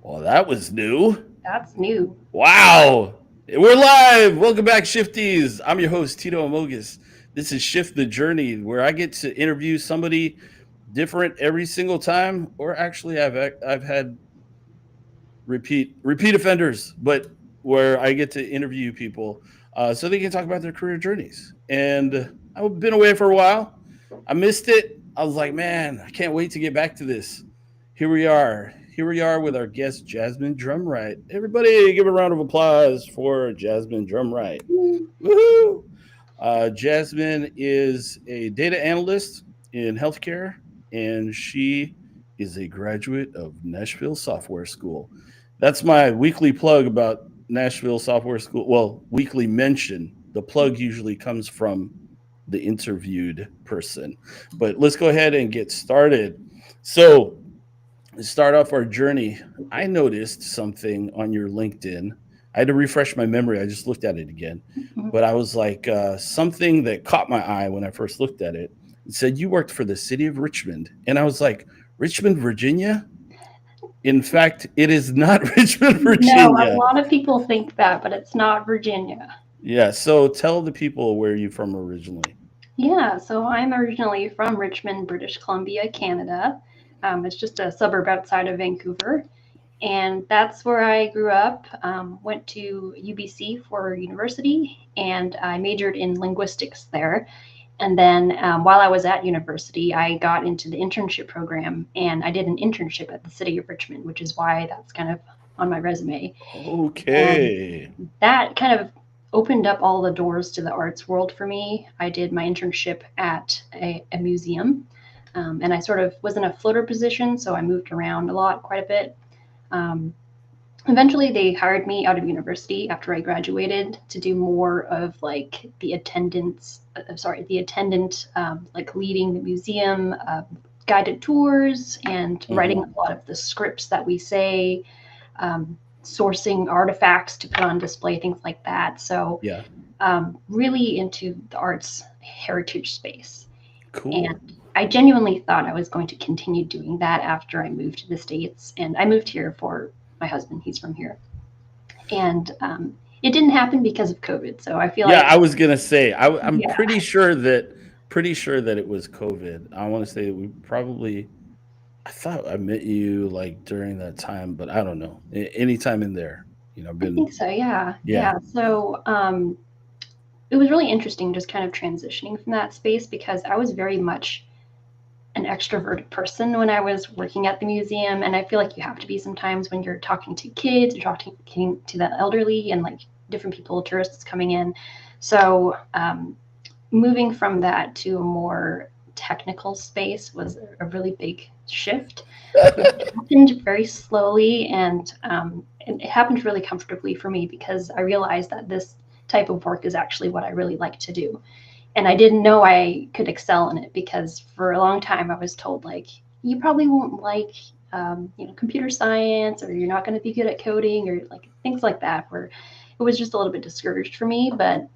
Well, that was new. That's new. Wow. We're live. Welcome back, Shifties. I'm your host, Tito Amogus. This is Shift the Journey, where I get to interview somebody different every single time. Or actually, I've had repeat offenders, but where I get to interview people so they can talk about their career journeys. And I've been away for a while. I missed it. I was like, man, I can't wait to get back to this. Here we are. Here we are with our guest, Jasmine Drumright. Everybody, give a round of applause for Jasmine Drumright. Woohoo! Jasmine is a data analyst in healthcare, and she is a graduate of Nashville Software School. That's my weekly plug about Nashville Software School. Well, weekly mention. The plug usually comes from the interviewed person. But let's go ahead and get started. So, to start off our journey, I noticed something on your LinkedIn. I had to refresh my memory. I just looked at it again. Mhm. But I was like, something that caught my eye when I first looked at it. It said you worked for the city of Richmond. And I was like, Richmond, Virginia? In fact, it is not Richmond, No, a Virginia. lot of people think that, but it's not Virginia. Yeah. So tell the people where you're from originally. Yeah, so I'm originally from Richmond, British Columbia, Canada. It's just a suburb outside of Vancouver. And that's where I grew up. Went to UBC for university, and I majored in linguistics there. And then while I was at university, I got into the internship program, and I did an internship at the city of Richmond, which is why that's kind of on my resume. And Okay. that kind of opened up all the doors to the arts world for me. I did my internship at a museum, and I sort of was in a floater position, so I moved around a lot, quite a bit. Um, Eventually, they hired me out of university after I graduated to do more of like the attendance, the attendant, like leading the museum, guided tours, and writing Hmm. a lot of the scripts that we say, sourcing artifacts to put on display, things like that. So, Yeah. really into the arts heritage space. Cool. And I genuinely thought I was going to continue doing that after I moved to the States. And I moved here for my husband, he's from here. And it didn't happen because of COVID. So I feel Yeah, like, I was gonna say I'm yeah, pretty sure that it was COVID. I want to say we probably. I thought I met you like during that time, but I don't know. Anytime in there, I've I been. think so. Yeah. Yeah. Yeah. So it was really interesting just kind of transitioning from that space because I was very much an extroverted person when I was working at the museum. And I feel like you have to be sometimes when you're talking to kids, you're talking to the elderly and like different people, tourists coming in. So moving from that to a more technical space was a really big shift. It happened very slowly, and it happened really comfortably for me because I realized that this type of work is actually what I really like to do. And I didn't know I could excel in it because for a long time I was told like you probably won't like computer science, or you're not going to be good at coding, or like things like that. Where it was just a little bit discouraged for me, but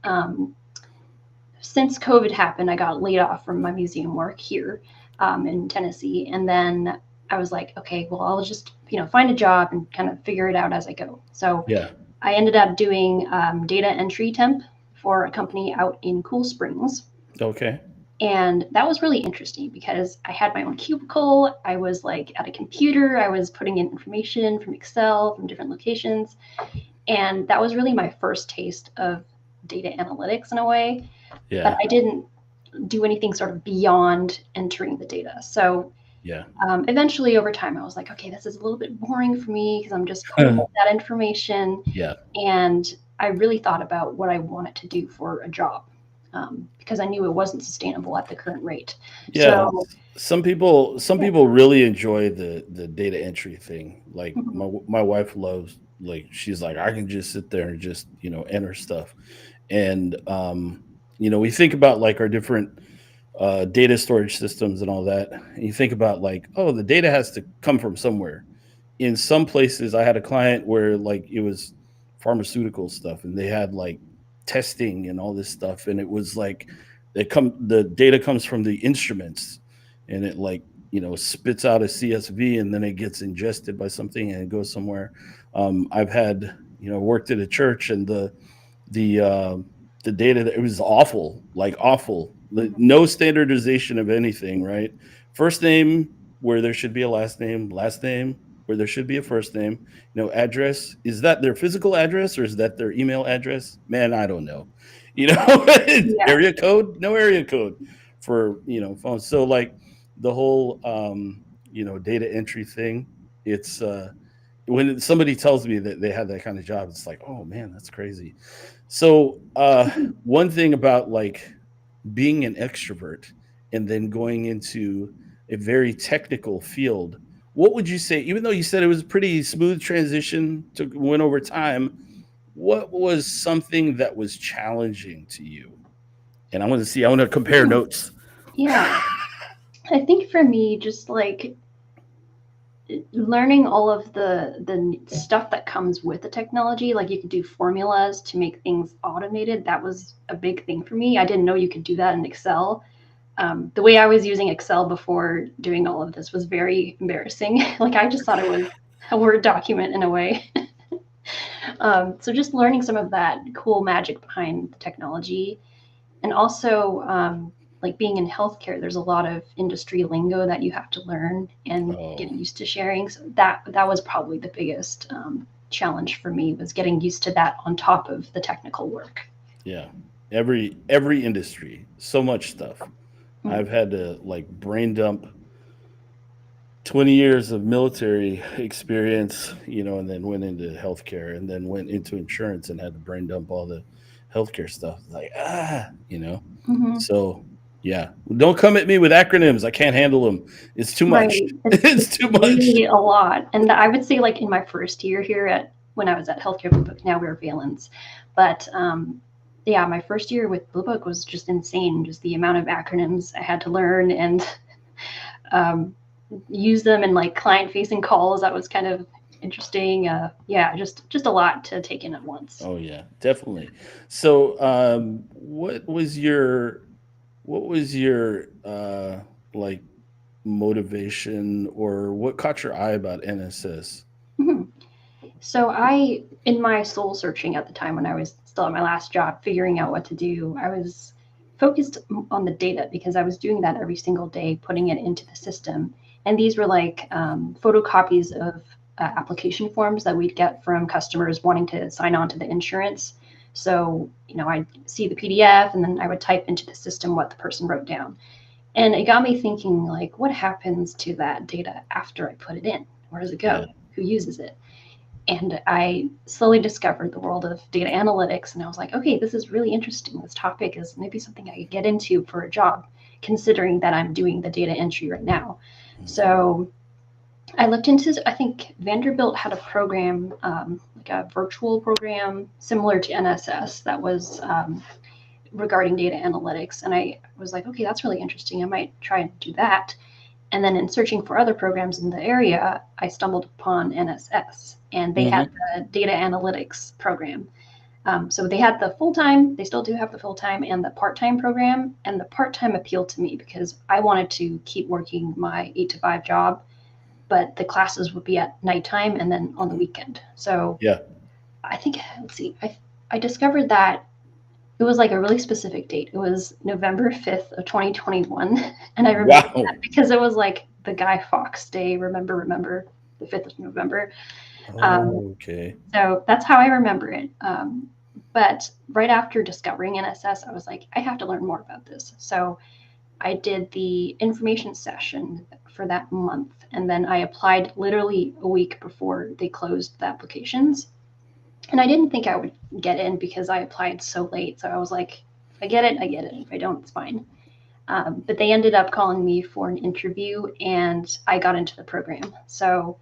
since COVID happened, I got laid off from my museum work here in Tennessee, and then I was like, okay, well, I'll just find a job and kind of figure it out as I go. So Yeah. I ended up doing data entry temp for a company out in Cool Springs, Okay. and that was really interesting because I had my own cubicle. I was like at a computer. I was putting in information from Excel from different locations, and that was really my first taste of data analytics in a way. But Yeah. I didn't do anything sort of beyond entering the data. So Yeah. eventually, over time, I was like, okay, this is a little bit boring for me because I'm just putting in that information. Yeah. And I really thought about what I wanted to do for a job because I knew it wasn't sustainable at the current rate. Yeah. So, yeah. Some people really enjoy the data entry thing. Like Mhm. my wife loves, like, she's like, I can just sit there and just enter stuff. And we think about like our different data storage systems and all that. And you think about like, oh, the data has to come from somewhere. In some places, I had a client where like it was pharmaceutical stuff, and they had like testing and all this stuff, and it was like the data comes from the instruments, and it like spits out a CSV and then it gets ingested by something and it goes somewhere. I've had, worked at a church, and the uh, the data that it was awful, like awful. No standardization of anything, right? First name where there should be a last name where there should be a first name. Address, is that their physical address or is that their email address? Man, I don't know. Yeah. Area code, no area code for phones. So like the whole data entry thing. It's when somebody tells me that they have that kind of job, it's like, oh man, that's crazy. So one thing about like being an extrovert and then going into a very technical field, what would you say, even though you said it was a pretty smooth transition to win over time, what was something that was challenging to you? And I want to compare notes. Yeah. I think for me, just like learning all of the stuff that comes with the technology, like you could do formulas to make things automated. That was a big thing for me. I didn't know you could do that in Excel. The way I was using Excel before doing all of this was very embarrassing. Like I just thought it was a Word document in a way. So just learning some of that cool magic behind the technology, and also like being in healthcare, there's a lot of industry lingo that you have to learn and get Oh, used to sharing. So that was probably the biggest challenge for me, was getting used to that on top of the technical work. yeah. Every industry, so much stuff. Mm. I've had to like brain dump 20 years of military experience, and then went into healthcare and then went into insurance and had to brain dump all the healthcare stuff. Like, Hmm. So yeah, don't come at me with acronyms. I can't handle them. It's too much. Right. It's It's too much. really a lot. And I would say like in my first year here at when I was at Healthcare Blue Book, now we're Valence. But yeah, my first year with Blue Book was just insane. Just the amount of acronyms I had to learn and um, use them in like client facing calls. That was kind of interesting. Yeah, just a lot to take in at once. Oh yeah, definitely. So, what was your like motivation, or what caught your eye about NSS? Mhm. So I, in my soul searching at the time when I was still at my last job, figuring out what to do, I was focused on the data because I was doing that every single day, putting it into the system. And these were like photocopies of application forms that we'd get from customers wanting to sign on to the insurance. So, I'd see the PDF and then I would type into the system what the person wrote down. And it got me thinking, like, what happens to that data after I put it in? Where does it Yeah, go? Who uses it? And I slowly discovered the world of data analytics. And I was like, okay, this is really interesting. This topic is maybe something I could get into for a job, considering that I'm doing the data entry right now. So I looked into, I think Vanderbilt had a program, like a virtual program similar to NSS that was regarding data analytics. And I was like, okay, that's really interesting. I might try and do that. And then in searching for other programs in the area, I stumbled upon NSS, and they had hmm the data analytics program. So they had the full time, they still do have the full time and the part time program. And the part time appealed to me because I wanted to keep working my 8 to 5 job, but the classes would be at nighttime and then on the weekend. So yeah. I think, let's see, I discovered that it was like a really specific date. It was November 5th of 2021. And I remember Wow. that because it was like the Guy Fawkes Day. Remember, the 5th of November. Um, Oh, okay. so that's how I remember it. But right after discovering NSS, I was like, I have to learn more about this. So I did the information session for that month. And then I applied literally a week before they closed the applications. And I didn't think I would get in because I applied so late. So I was like, if I get it, I get it. If I don't, it's fine. But they ended up calling me for an interview and I got into the program. So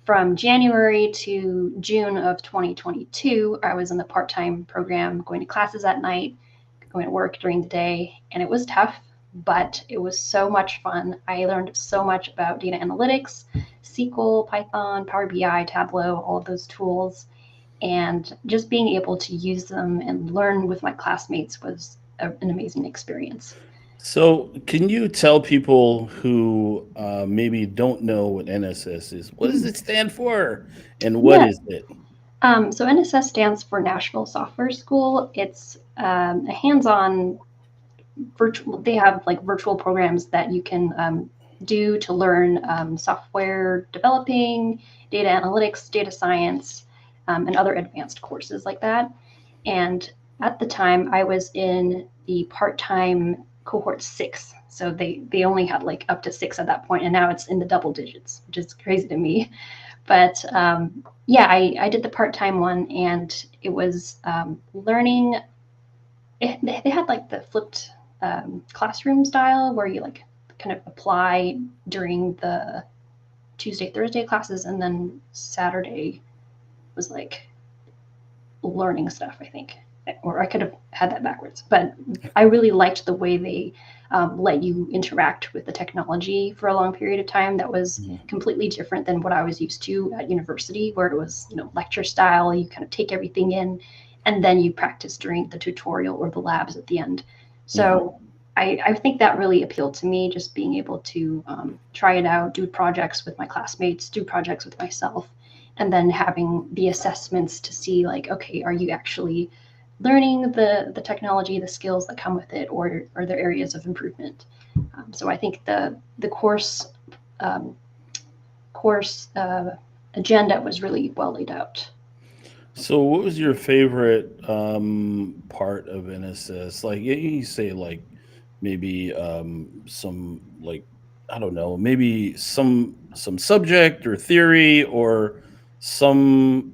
from January to June of 2022, I was in the part time program, going to classes at night, going to work during the day. And it was tough, but it was so much fun. I learned so much about data analytics, SQL, Python, Power BI, Tableau, all of those tools, and just being able to use them and learn with my classmates was an amazing experience. So, can you tell people who maybe don't know what NSS is? What does Mhm. it stand for, and what Yeah. is it? So NSS stands for National Software School. It's a hands-on virtual. They have like virtual programs that you can do to learn software developing, data analytics, data science, and other advanced courses like that. And at the time, I was in the part-time cohort 6. So they only had like up to 6 at that point, and now it's in the double digits, which is crazy to me. But yeah, I did the part-time one, and it was learning. They had like the flipped classroom style where you like kind of apply during the Tuesday, Thursday classes, and then Saturday was like learning stuff, I think. Or I could have had that backwards. But I really liked the way they let you interact with the technology for a long period of time. That was Mhm. completely different than what I was used to at university, where it was, lecture style. You kind of take everything in, and then you practice during the tutorial or the labs at the end. Mhm. So I think that really appealed to me, just being able to try it out, do projects with my classmates, do projects with myself, and then having the assessments to see like, okay, are you actually learning the technology, the skills that come with it, or are there areas of improvement? So I think the um, course agenda was really well laid out. So, what was your favorite part of NSS? Like, you say, like maybe some like I don't know, maybe some subject or theory or some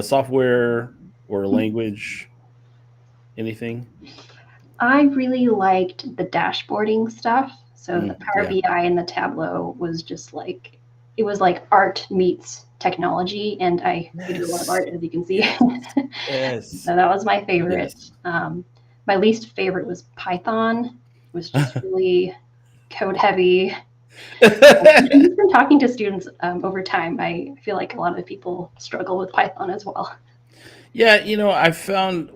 software or language, anything. I really liked the dashboarding stuff. So the Power Yeah. BI and the Tableau was just like it was like art meets technology, and I do a lot of Yes. art, as you can see. Yes. Yes. So that was my favorite. Yes. My least favorite was Python. It was just really code heavy. And just from talking to students over time, I feel like a lot of people struggle with Python as well. Yeah, I found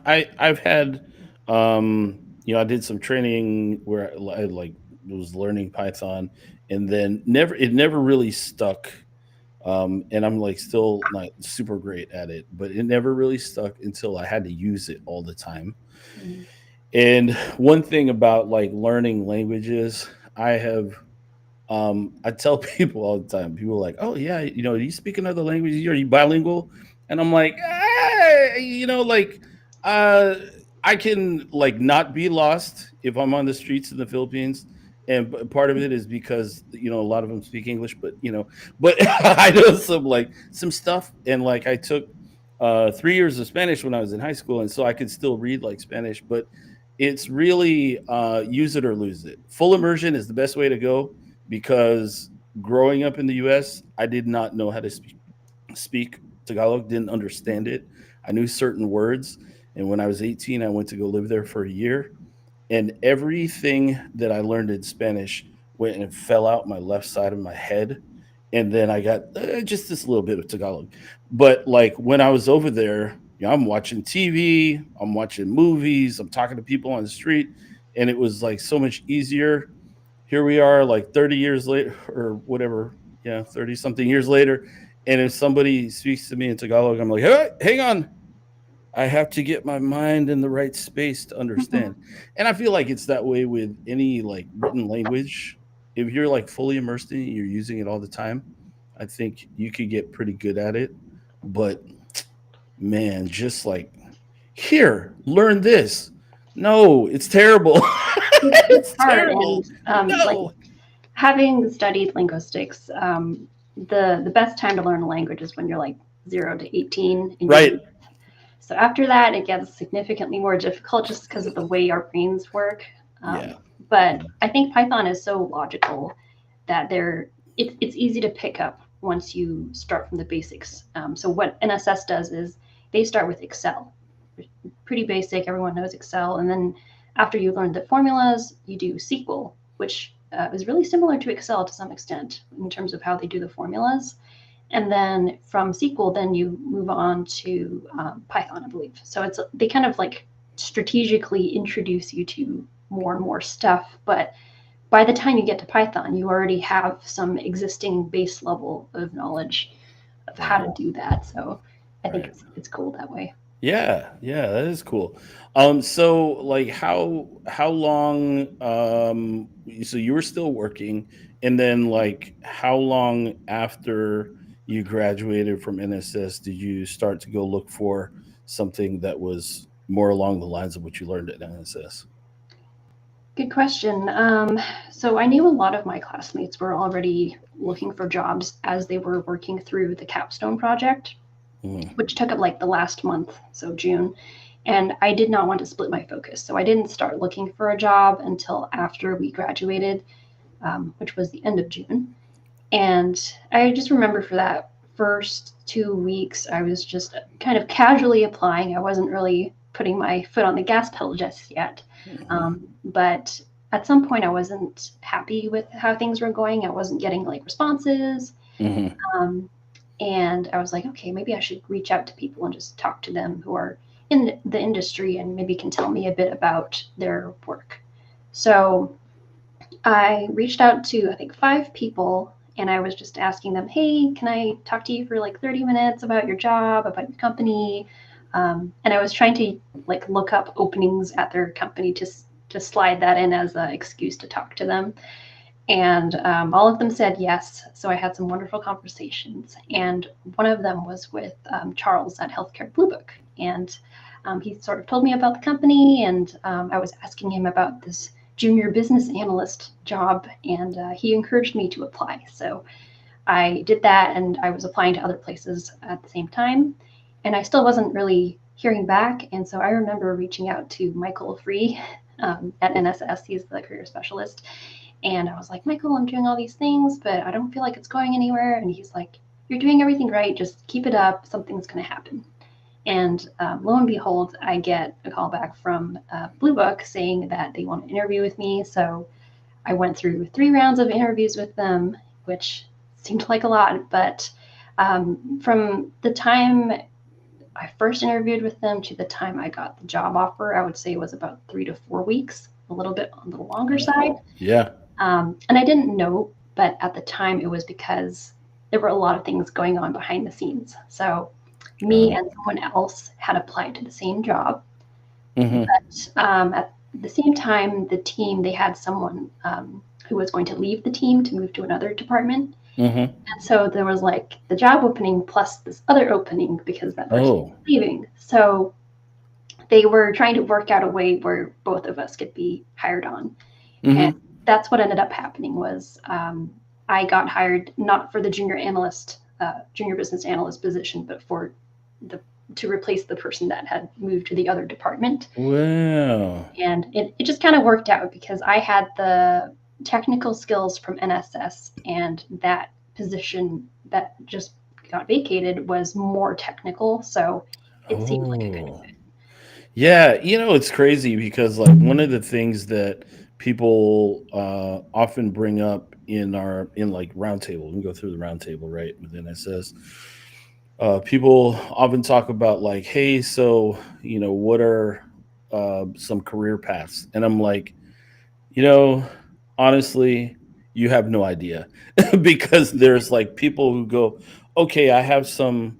I've had I did some training where I like was learning Python and then never really stuck. And I'm like still not super great at it, but it never really stuck until I had to use it all the time. Mm. And one thing about like learning languages, I tell people all the time. People are like, "Oh yeah, do you speak another language? Are you bilingual?" And I'm like, like, uh, I can like not be lost if I'm on the streets in the Philippines, and part of it is because a lot of them speak English, but I know some stuff, and like I took 3 years of Spanish when I was in high school, and so I could still read like Spanish, but it's really use it or lose it. Full immersion is the best way to go because growing up in the US, I did not know how to speak Tagalog, didn't understand it. I knew certain words. And when I was 18, I went to go live there for a year. And everything that I learned in Spanish went and fell out my left side of my head. And then I got just this little bit of Tagalog. But like when I was over there, I'm watching TV, I'm watching movies, I'm talking to people on the street. And it was like so much easier. Here we are like 30 years later or whatever, yeah, 30 something years later, and if somebody speaks to me in Tagalog, I'm like, hey, hang on, I have to get my mind in the right space to understand. Mhm. And I feel like it's that way with any like written language. If you're like fully immersed in it, you're using it all the time, I think you could get pretty good at it. But man, just like, here, learn this. No, it's terrible. It's It's hard, terrible. and like No. having studied linguistics, the best time to learn a language is when you're like 0 to 18 in your Right. youth. So after that, it gets significantly more difficult just because of the way our brains work. Yeah. But Yeah. I think Python is so logical that it's easy to pick up once you start from the basics. So what NSS does is they start with Excel, pretty basic. Everyone knows Excel, and then after you learn the formulas, you do SQL, which is really similar to Excel to some extent in terms of how they do the formulas. And then from SQL, then you move on to Python, I believe. So they kind of like strategically introduce you to more and more stuff. But by the time you get to Python, you already have some existing base level of knowledge of how Right. to do that. So I think Right. it's cool that way. Yeah, yeah, that is cool. So like how long so you were still working, and then like how long after you graduated from NSS did you start to go look for something that was more along the lines of what you learned at NSS? Good question. So I knew a lot of my classmates were already looking for jobs as they were working through the capstone project, Mm, which took up like the last month, so June. And I did not want to split my focus. So I didn't start looking for a job until after we graduated, which was the end of June. And I just remember for that first 2 weeks, I was just kind of casually applying. I wasn't really putting my foot on the gas pedal just yet. mhm, But at some point, I wasn't happy with how things were going. I wasn't getting like responses. mhm. Um, and I was like, okay, maybe I should reach out to people and just talk to them who are in the industry and maybe can tell me a bit about their work. So I reached out to, I think, 5 people, and I was just asking them, hey, can I talk to you for like 30 minutes about your job, about your company? And I was trying to like look up openings at their company to slide that in as an excuse to talk to them. And all of them said yes. So I had some wonderful conversations. And one of them was with Charles at Healthcare Blue Book. And he sort of told me about the company, and I was asking him about this junior business analyst job, and he encouraged me to apply. So I did that, and I was applying to other places at the same time. And I still wasn't really hearing back. And so I remember reaching out to Michael Free at NSS. He's the career specialist. And I was like, Michael, I'm doing all these things, but I don't feel like it's going anywhere. And he's like, you're doing everything right. Just keep it up. Something's going to happen. And lo and behold, I get a call back from Blue Book saying that they want to interview with me. So I went through 3 rounds of interviews with them, which seemed like a lot. But from the time I first interviewed with them to the time I got the job offer, I would say it was about 3 to 4 weeks, a little bit on the longer side. Yeah. And I didn't know, but at the time it was because there were a lot of things going on behind the scenes. So me Uh, and someone else had applied to the same job, mhm, but at the same time, the team they had someone who was going to leave the team to move to another department, mhm. and so there was like the job opening plus this other opening because that person Oh. was leaving. So they were trying to work out a way where both of us could be hired on. And Mhm. that's what ended up happening was I got hired not for the junior business analyst position, but for the to replace the person that had moved to the other department. Wow. And it just kind of worked out because I had the technical skills from NSS, and that position that just got vacated was more technical. So it seemed like a good Oh. fit. Yeah, it's crazy because like one of the things that people often bring up in like roundtable, we can go through the roundtable, right? Within it says people often talk about like, hey, so what are some career paths? And I'm like, you know, honestly, you have no idea because there's like people who go, okay, I have some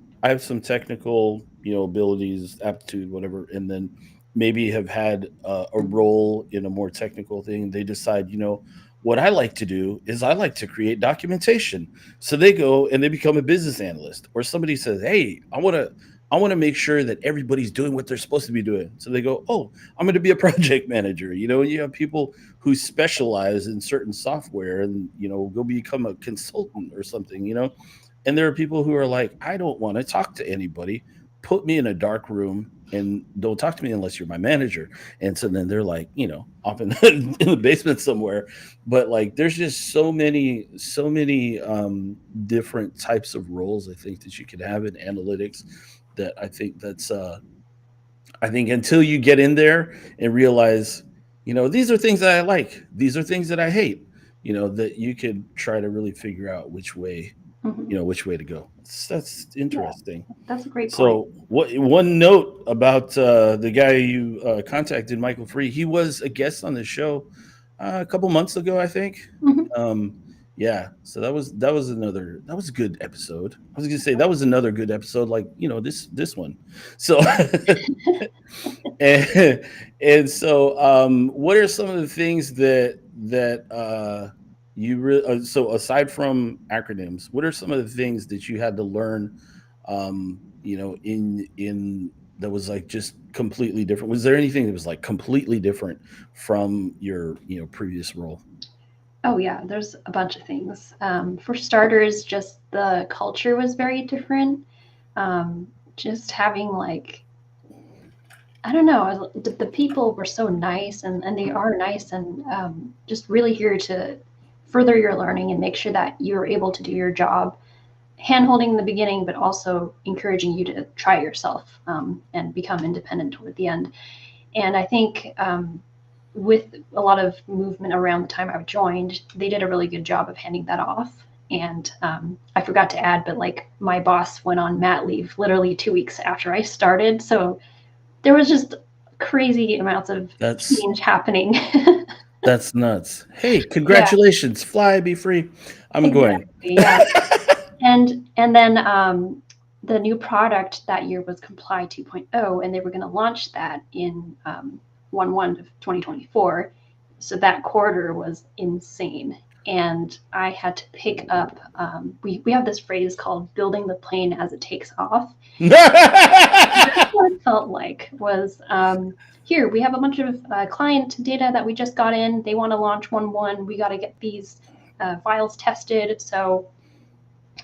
technical, abilities, aptitude, whatever, and then maybe have had a role in a more technical thing. They decide, what I like to do is I like to create documentation. So they go and they become a business analyst, or somebody says, hey, I want to make sure that everybody's doing what they're supposed to be doing. So they go, oh, I'm going to be a project manager. You have people who specialize in certain software and go become a consultant or something. And there are people who are like, I don't want to talk to anybody, put me in a dark room and don't talk to me unless you're my manager. And so then they're like, off in the basement somewhere. But like there's just so many different types of roles I think that you could have in analytics, that I think until you get in there and realize, these are things that I like, these are things that I hate, that you could try to really figure out which way. Mhm. which way to go. That's Yeah, interesting. that's a great point. So, what one note about the guy you contacted, Michael Free? He was a guest on the show a couple months ago, I think. Mhm. Um, yeah, so that was a good episode. I was gonna say that was another good episode, like this one. So, and, what are some of the things that you really so aside from acronyms, what are some of the things that you had to learn, in that was like just completely different? Was there anything that was like completely different from your previous role? Oh yeah, there's a bunch of things. For starters, just the culture was very different. Um, just having like, I don't know, the people were so nice, and they are nice, and just really here to further your learning and make sure that you're able to do your job, hand holding in the beginning, but also encouraging you to try yourself, and become independent toward the end. And I think with a lot of movement around the time I joined, they did a really good job of handing that off. And I forgot to add, but like my boss went on mat leave literally 2 weeks after I started. So there was just crazy amounts of That's change happening. that's nuts. Hey, Yeah, congratulations, fly, be free. I'm going. exactly. Yeah. And then the new product that year was Comply 2.0, and they were going to launch that in 1/1 of 2024. So that quarter was insane. And I had to pick up, we have this phrase called building the plane as it takes off. That's what it felt like was here, we have a bunch of client data that we just got in. They want to launch 1/1. We got to get these files tested. So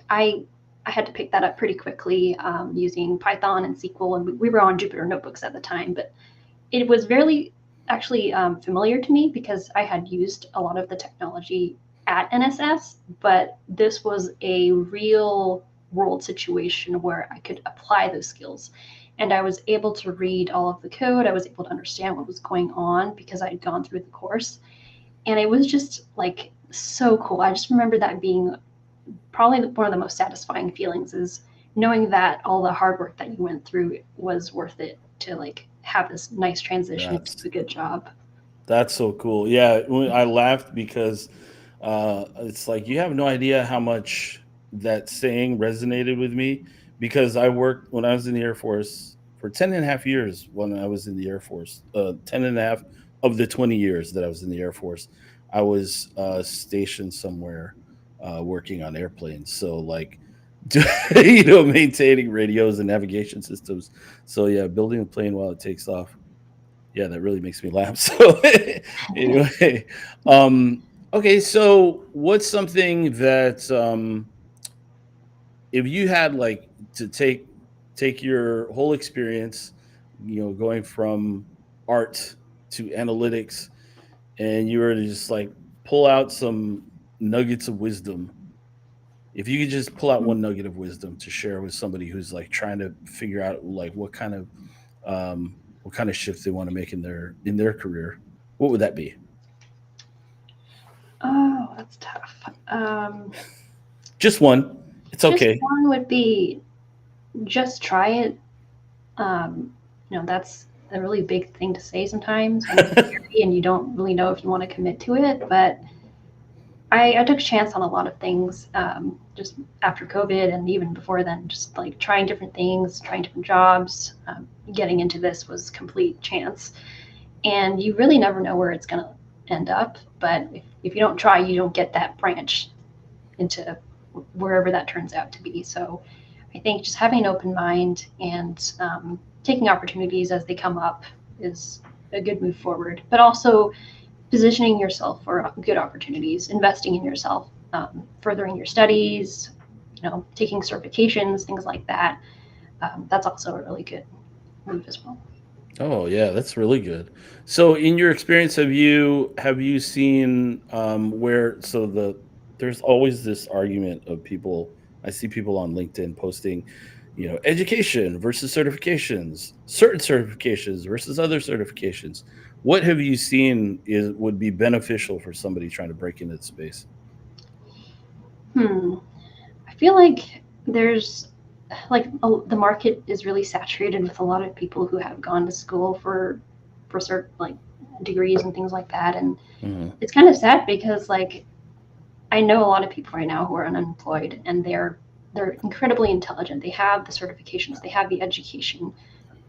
I I had to pick that up pretty quickly using Python and SQL, and we were on Jupyter notebooks at the time. But it was very actually familiar to me because I had used a lot of the technology at NSS, but this was a real world situation where I could apply those skills. And I was able to read all of the code. I was able to understand what was going on because I had gone through the course. And it was just like so cool. I just remember that being probably one of the most satisfying feelings is knowing that all the hard work that you went through was worth it to like have this nice transition and That's do a good job. That's so cool. Yeah, I laughed because it's like you have no idea how much that saying resonated with me because I worked when I was in the Air Force for 10 and a half years when I was in the Air Force. 10 and a half of the 20 years that I was in the Air Force, I was stationed somewhere working on airplanes. So, like, maintaining radios and navigation systems. So, yeah, building a plane while it takes off, yeah, that really makes me laugh. So anyway, okay, so what's something that if you had like to take your whole experience, going from art to analytics, and you were to just like pull out some nuggets of wisdom. If you could just pull out one nugget of wisdom to share with somebody who's like trying to figure out like what kind of shift they want to make in their career, what would that be? Oh, that's tough. Just one. It's Just okay. one would be just try it. That's a really big thing to say sometimes when it's scary and you don't really know if you want to commit to it. But I took a chance on a lot of things just after COVID and even before then, just like trying different things, trying different jobs. Getting into this was complete chance. And you really never know where it's going to end up. But if you don't try, you don't get that branch into wherever that turns out to be. So I think just having an open mind and taking opportunities as they come up is a good move forward. But also positioning yourself for good opportunities, investing in yourself, furthering your studies, taking certifications, things like that. That's also a really good move as well. Oh yeah, that's really good. So in your experience, have you seen where so there's always this argument of people. I see people on LinkedIn posting, education versus certifications, certain certifications versus other certifications. What have you seen is would be beneficial for somebody trying to break into the space? Hmm. I feel like there's the market is really saturated with a lot of people who have gone to school for certain like degrees and things like that, and Mhm. it's kind of sad because like I know a lot of people right now who are unemployed and they're incredibly intelligent. They have the certifications, they have the education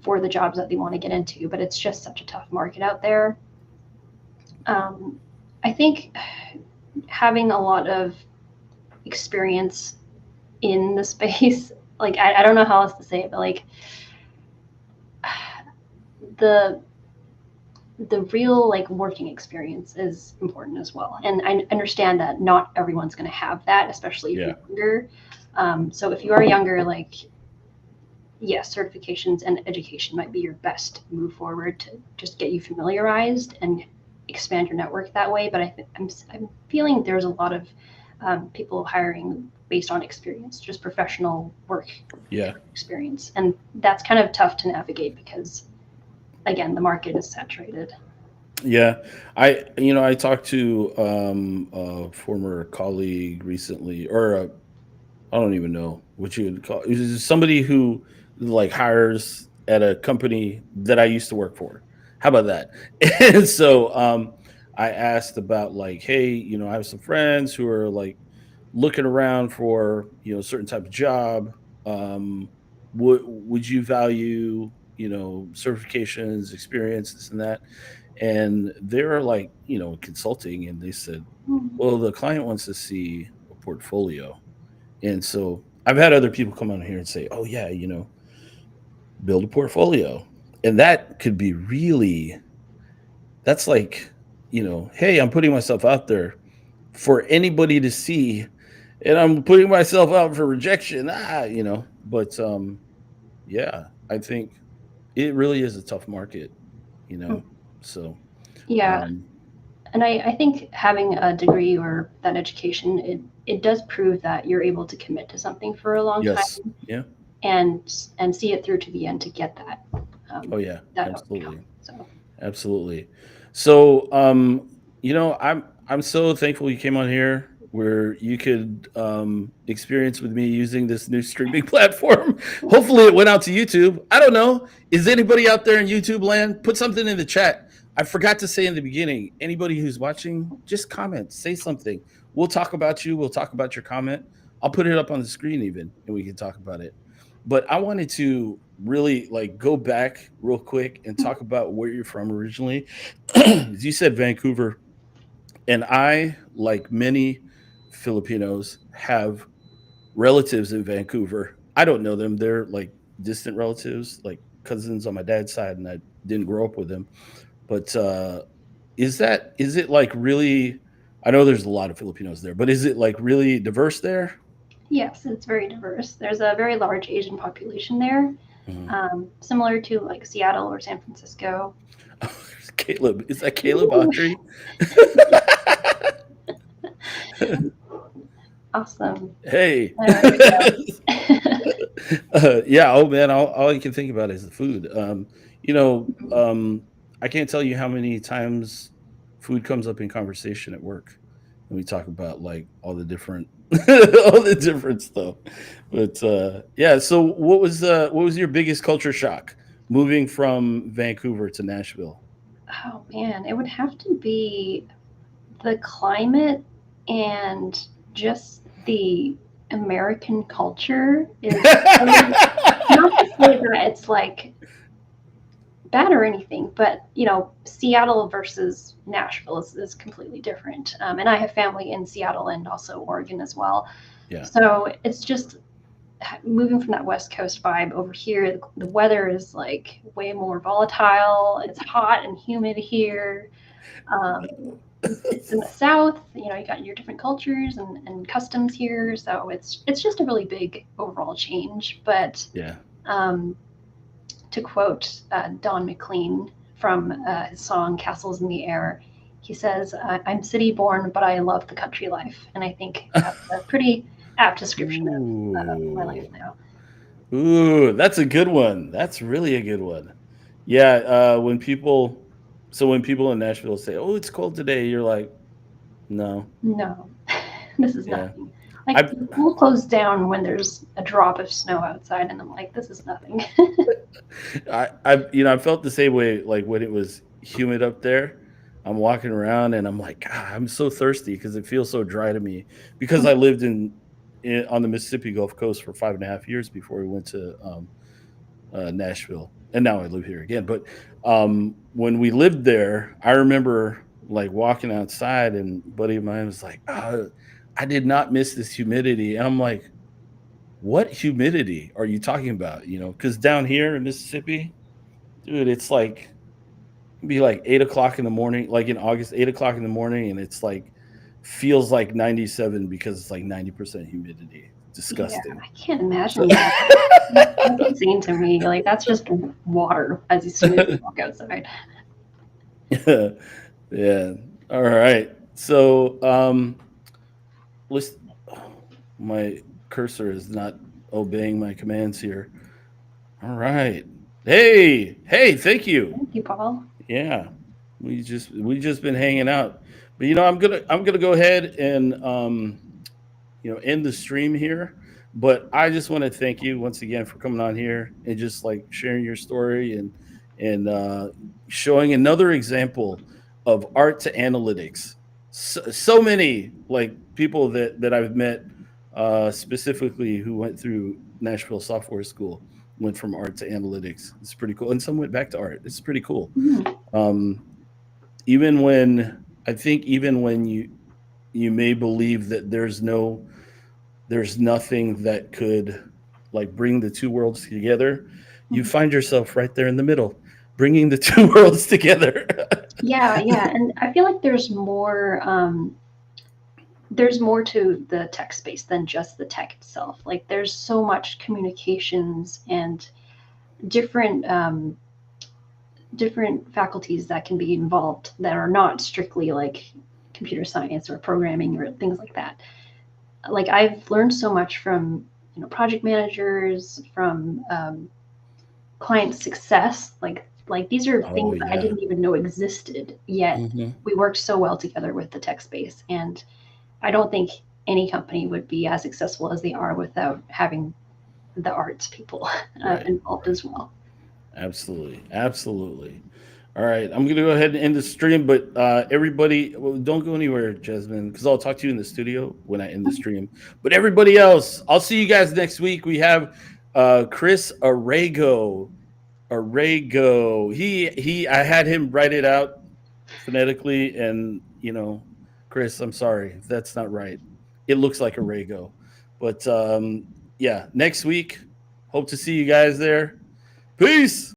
for the jobs that they want to get into, but it's just such a tough market out there. Um, I think having a lot of experience in the space, like I don't know how else to say it, but like the the real like working experience is important as well. And I understand that not everyone's going to have that, especially if Yeah. you're younger. So if you are younger, like yes, certifications and education might be your best move forward to just get you familiarized and expand your network that way. But I'm feeling there's a lot of people hiring based on experience, just professional work Yeah. experience, and that's kind of tough to navigate because again, the market is saturated. Yeah. I talked to a former colleague recently, or I don't even know what you would call it. Was somebody who like hires at a company that I used to work for. How about that? And so I asked about like, hey, I have some friends who are like looking around for, a certain type of job. Um, would you value, certifications, experience, this and that? And they're like, consulting, and they said, Mm. well, the client wants to see a portfolio. And so I've had other people come on here and say, "Oh yeah, build a portfolio." And that could be really that's like, hey, I'm putting myself out there for anybody to see and I'm putting myself out for rejection. But yeah, I think it really is a tough market, you Mm. know. So, Yeah, um and I think having a degree or that education, it does prove that you're able to commit to something for a long yes. time Yeah. and and see it through to the end to get um, Oh yeah, that outcome. absolutely. So Absolutely. So, I'm so thankful you came on here where you could experience with me using this new streaming platform. Hopefully, it went out to YouTube. I don't know. Is anybody out there in YouTube land? Put something in the chat. I forgot to say in the beginning. Anybody who's watching, just comment, say something. We'll talk about you. We'll talk about your comment. I'll put it up on the screen even, and we can talk about it. But I wanted to really like go back real quick and talk about where you're from originally. As you said Vancouver, and I, like many Filipinos, have relatives in Vancouver. I don't know them. They're like distant relatives, like cousins on my dad's side, and I didn't grow up with them. But is it like really I know there's a lot of Filipinos there, but is it like really diverse there? yes, it's very diverse. There's a very large Asian population there, Mhm. similar to like Seattle or San Francisco. Caleb, is that Caleb Ooh, Autry? awesome. Hey. There we go. Yeah, oh man, all you can think about is the food. You know, um, I can't tell you how many times food comes up in conversation at work, and we talk about like all the different all the different stuff. But yeah, so what was your biggest culture shock moving from Vancouver to Nashville? Oh man, it would have to be the climate and just the American culture is so, not to say that it's like bad or anything, but Seattle versus Nashville is completely different. And I have family in Seattle and also Oregon as well. Yeah. So it's just moving from that West Coast vibe over here. The weather is like way more volatile. It's hot and humid here. Um, it's in the South. You got your different cultures and customs here. So it's just a really big overall change. But Yeah. um, to quote Don McLean from his song "Castles in the Air," he says, "I'm city born, but I love the country life," and I think that's a pretty apt description of my life Ooh. now. Ooh, that's a good one. That's really a good one. Yeah, when people in Nashville say, "Oh, it's cold today," you're like, "No." No, this is Yeah. nothing. Like the pool closed down when there's a drop of snow outside, and I'm like, this is nothing. I felt the same way like when it was humid up there. I'm walking around and I'm like, God, I'm so thirsty because it feels so dry to me. Because I lived on the Mississippi Gulf Coast for 5.5 years before we went to Nashville, and now I live here again. But when we lived there, I remember like walking outside, and a buddy of mine was like, I did not miss this humidity, and I'm like, what humidity are you talking about? Because down here in Mississippi, dude, it's like be like 8 o'clock in the morning, like in August, 8 o'clock in the morning, and it's like feels like 97 because it's like 90% humidity. Yeah, Disgusting. I can't imagine So, that. That's insane to me. Like that's just water as soon as you walk outside. yeah. All right. So let's my cursor is not obeying my commands here. All right. Hey, thank you. Thank you, Paul. Yeah. We just been hanging out. But I'm gonna go ahead and end the stream here. But I just want to thank you once again for coming on here and just like sharing your story and showing another example of art to analytics. So many like people that I've met specifically who went through Nashville Software School went from art to analytics. It's pretty cool, and some went back to art. It's pretty cool. Mhm. Um, even when you may believe that there's nothing that could like bring the two worlds together, you Mhm. find yourself right there in the middle, bringing the two worlds together. Yeah, and I feel like there's more to the tech space than just the tech itself. Like there's so much communications and different different faculties that can be involved that are not strictly like computer science or programming or things like that. Like I've learned so much from project managers, from client success. Like these are Oh things that I yeah. didn't even know existed yet. Hmm. We worked so well together with the tech space, and I don't think any company would be as successful as they are without having the arts people Right. involved Right. as well. Absolutely. All right, I'm gonna go ahead and end the stream, but everybody, well, don't go anywhere, Jasmine, because I'll talk to you in the studio when I end the stream. But everybody else, I'll see you guys next week. We have Chris Arago. I had him write it out phonetically, and Chris, I'm sorry if that's not right. It looks like Arago, but yeah, next week. Hope to see you guys there. Peace.